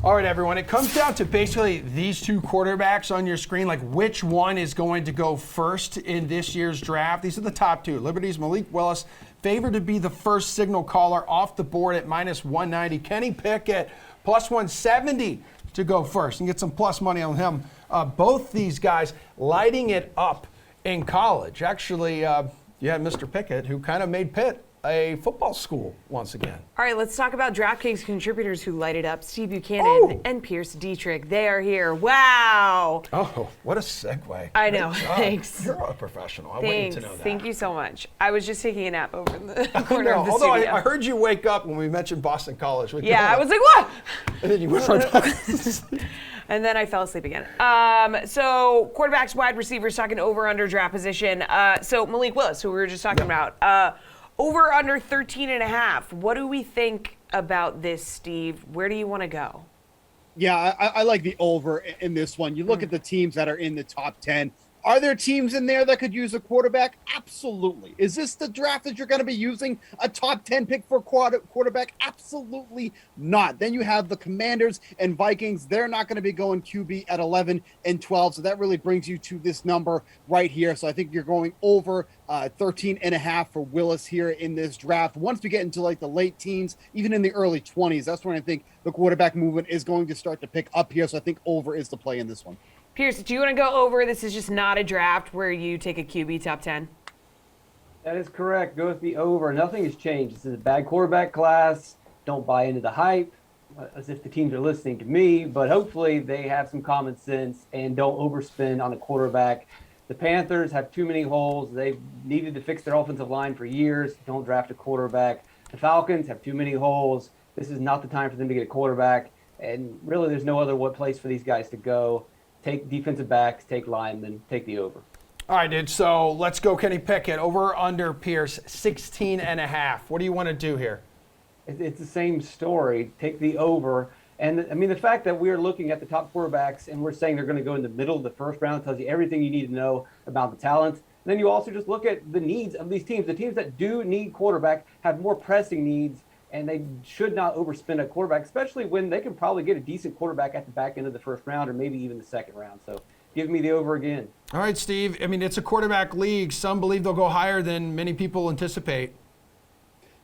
All right, everyone. It comes down to basically these two quarterbacks on your screen, like which one is going to go first in this year's draft. These are the top two. Liberty's Malik Willis, favored to be the first signal caller off the board at minus 190. Kenny Pickett, plus 170 to go first and get some plus money on him. Both these guys lighting it up in college. Actually, you had Mr. Pickett, who kind of made Pitt a football school once again. All right, let's talk about DraftKings contributors who light it up. Steve Buchanan and Pearce Dietrich. They are here. Wow. Oh, what a segue. I know. Thanks. You're a professional. I Thanks. wanted to know that. Thank you so much. I was just taking a nap over in the corner of the Although studio. I heard you wake up when we mentioned Boston College. Yeah, I was like, what? And then you went right back to sleep. And then I fell asleep again. So quarterbacks, wide receivers, talking over under draft position. So Malik Willis, who we were just talking about, over under 13.5. What do we think about this, Steve? Where do you want to go? Yeah, I like the over in this one. You look at the teams that are in the top 10. Are there teams in there that could use a quarterback? Absolutely. Is this the draft that you're going to be using a top 10 pick for quarterback? Absolutely not. Then you have the Commanders and Vikings. They're not going to be going QB at 11 and 12. So that really brings you to this number right here. So I think you're going over 13.5 for Willis here in this draft. Once we get into like the late teens, even in the early 20s, that's when I think the quarterback movement is going to start to pick up here. So I think over is the play in this one. Pearce, do you want to go over? This is just not a draft where you take a QB top 10. That is correct. Go with the over. Nothing has changed. This is a bad quarterback class. Don't buy into the hype, as if the teams are listening to me, but hopefully they have some common sense and don't overspend on a quarterback. The Panthers have too many holes. They've needed to fix their offensive line for years. Don't draft a quarterback. The Falcons have too many holes. This is not the time for them to get a quarterback. And really, there's no other place for these guys to go. Take defensive backs, take linemen, take the over. All right, dude. So let's go Kenny Pickett. Over under Pearce, 16.5. What do you want to do here? It's the same story. Take the over. And I mean, the fact that we're looking at the top quarterbacks and we're saying they're going to go in the middle of the first round tells you everything you need to know about the talent. And then you also just look at the needs of these teams. The teams that do need quarterback have more pressing needs, and they should not overspend a quarterback, especially when they can probably get a decent quarterback at the back end of the first round or maybe even the second round. So give me the over again. All right, Steve. I mean, it's a quarterback league. Some believe they'll go higher than many people anticipate.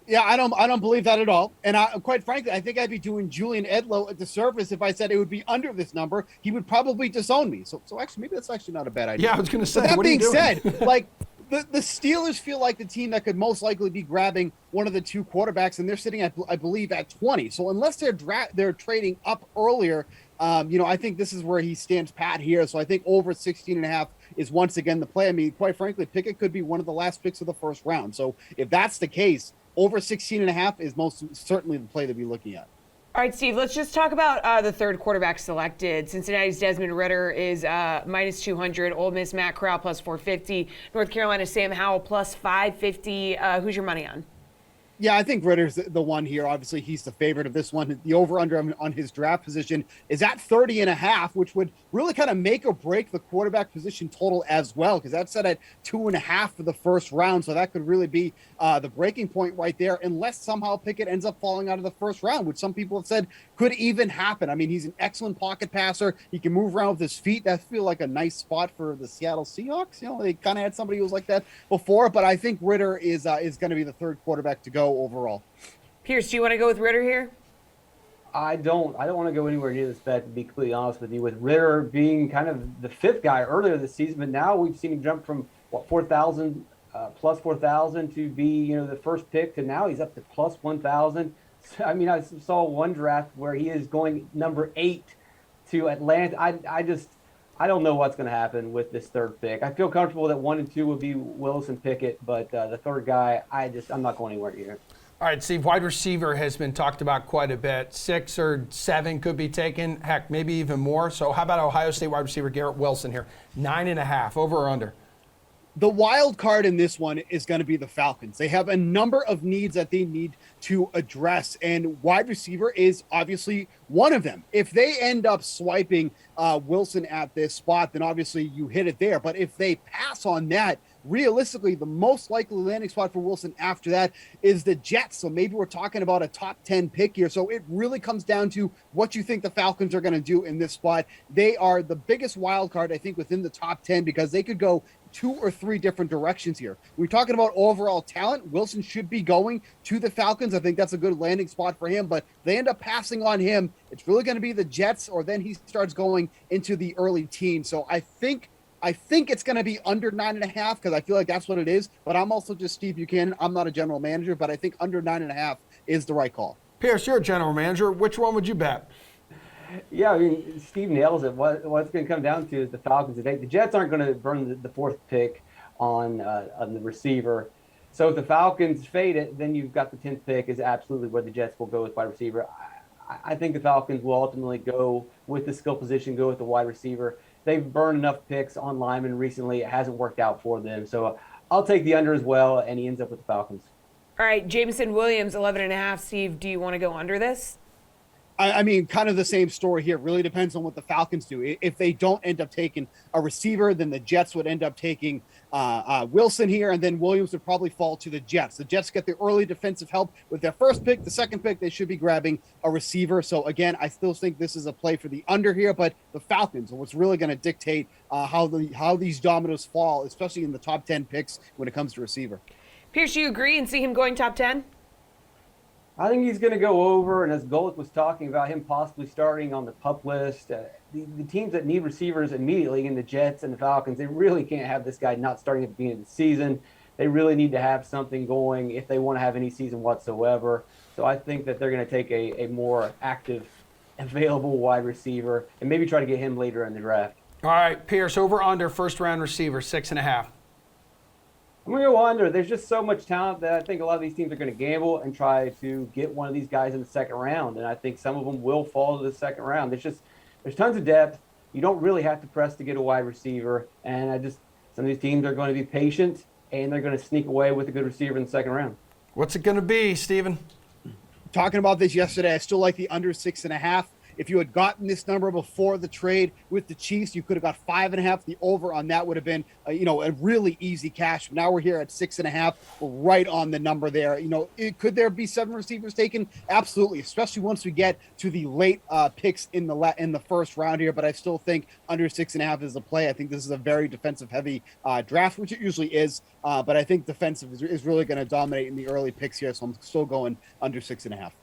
Yeah, I don't believe that at all. And quite frankly, I think I'd be doing Julian Edlow at the surface if I said it would be under this number. He would probably disown me. So actually, maybe that's actually not a bad idea. Yeah, I was going to say. But that what being are you doing? said, like the Steelers feel like the team that could most likely be grabbing one of the two quarterbacks, and they're sitting at, I believe, at 20. So unless they're trading up earlier, I think this is where he stands pat here. So I think over 16.5 is once again the play. I mean, quite frankly, Pickett could be one of the last picks of the first round. So if that's the case, over 16.5 is most certainly the play to be looking at. All right, Steve, let's just talk about the third quarterback selected. Cincinnati's Desmond Ritter is minus 200. Ole Miss Matt Corral plus 450. North Carolina's Sam Howell plus 550. Who's your money on? Yeah, I think Ritter's the one here. Obviously, he's the favorite of this one. The over-under on his draft position is at 30.5, which would really kind of make or break the quarterback position total as well, because that's set at 2.5 for the first round. So that could really be the breaking point right there, unless somehow Pickett ends up falling out of the first round, which some people have said could even happen. I mean, he's an excellent pocket passer. He can move around with his feet. That feels like a nice spot for the Seattle Seahawks. You know, they kind of had somebody who was like that before, but I think Ritter is going to be the third quarterback to go overall. Pearce, do you want to go with Ritter here? I don't want to go anywhere near this bet, to be completely honest with you, with Ritter being kind of the fifth guy earlier this season, but now we've seen him jump from 4,000 plus 4,000 to be, the first pick, to now he's up to plus 1,000. So, I mean, I saw one draft where he is going number 8 to Atlanta. I don't know what's going to happen with this third pick. I feel comfortable that 1 and 2 would be Willis and Pickett, but the third guy, I'm not going anywhere near. All right, Steve, wide receiver has been talked about quite a bit. 6 or 7 could be taken, heck, maybe even more. So how about Ohio State wide receiver Garrett Wilson here? 9.5, over or under? The wild card in this one is going to be the Falcons. They have a number of needs that they need to address, and wide receiver is obviously one of them. If they end up swiping Wilson at this spot, then obviously you hit it there. But if they pass on that, realistically, the most likely landing spot for Wilson after that is the Jets. So maybe we're talking about a top 10 pick here. So it really comes down to what you think the Falcons are going to do in this spot. They are the biggest wild card, I think, within the top 10 because they could go 2 or 3 different directions here. We're talking about overall talent. Wilson should be going to the Falcons. I think that's a good landing spot for him, but they end up passing on him. It's really going to be the Jets, or then he starts going into the early teens. So I think it's going to be under 9.5 because I feel like that's what it is. But I'm also just Steve Buchanan. I'm not a general manager, but I think under 9.5 is the right call. Pearce, you're a general manager. Which one would you bet? Yeah, I mean, Steve nails it. What's going to come down to is the Falcons today. The Jets aren't going to burn the 4th pick on the receiver. So if the Falcons fade it, then you've got the 10th pick is absolutely where the Jets will go with wide receiver. I think the Falcons will ultimately go with the skill position, go with the wide receiver. They've burned enough picks on linemen recently. It hasn't worked out for them. So I'll take the under as well, and he ends up with the Falcons. All right, Jameson Williams, 11.5. Steve, do you want to go under this? I mean, kind of the same story here. It really depends on what the Falcons do. If they don't end up taking a receiver, then the Jets would end up taking Wilson here, and then Williams would probably fall to the Jets. The Jets get the early defensive help with their first pick. The second pick, they should be grabbing a receiver. So, again, I still think this is a play for the under here, but the Falcons are what's really going to dictate how these dominoes fall, especially in the top 10 picks when it comes to receiver. Pearce, you agree and see him going top 10? I think he's going to go over, and as Golick was talking about him possibly starting on the PUP list, the teams that need receivers immediately in the Jets and the Falcons, they really can't have this guy not starting at the beginning of the season. They really need to have something going if they want to have any season whatsoever. So I think that they're going to take a more active, available wide receiver and maybe try to get him later in the draft. All right, Pearce, over under first round receiver, 6.5. I'm going to go under. There's just so much talent that I think a lot of these teams are going to gamble and try to get one of these guys in the second round. And I think some of them will fall to the second round. There's tons of depth. You don't really have to press to get a wide receiver. And some of these teams are going to be patient, and they're going to sneak away with a good receiver in the second round. What's it going to be, Steven? Talking about this yesterday, I still like the under 6.5. If you had gotten this number before the trade with the Chiefs, you could have got 5.5. The over on that would have been, a really easy cash. But now we're here at 6.5. We're right on the number there. Could there be 7 receivers taken? Absolutely, especially once we get to the late picks in the first round here. But I still think under 6.5 is the play. I think this is a very defensive-heavy draft, which it usually is. But I think defensive is really going to dominate in the early picks here. So I'm still going under 6.5.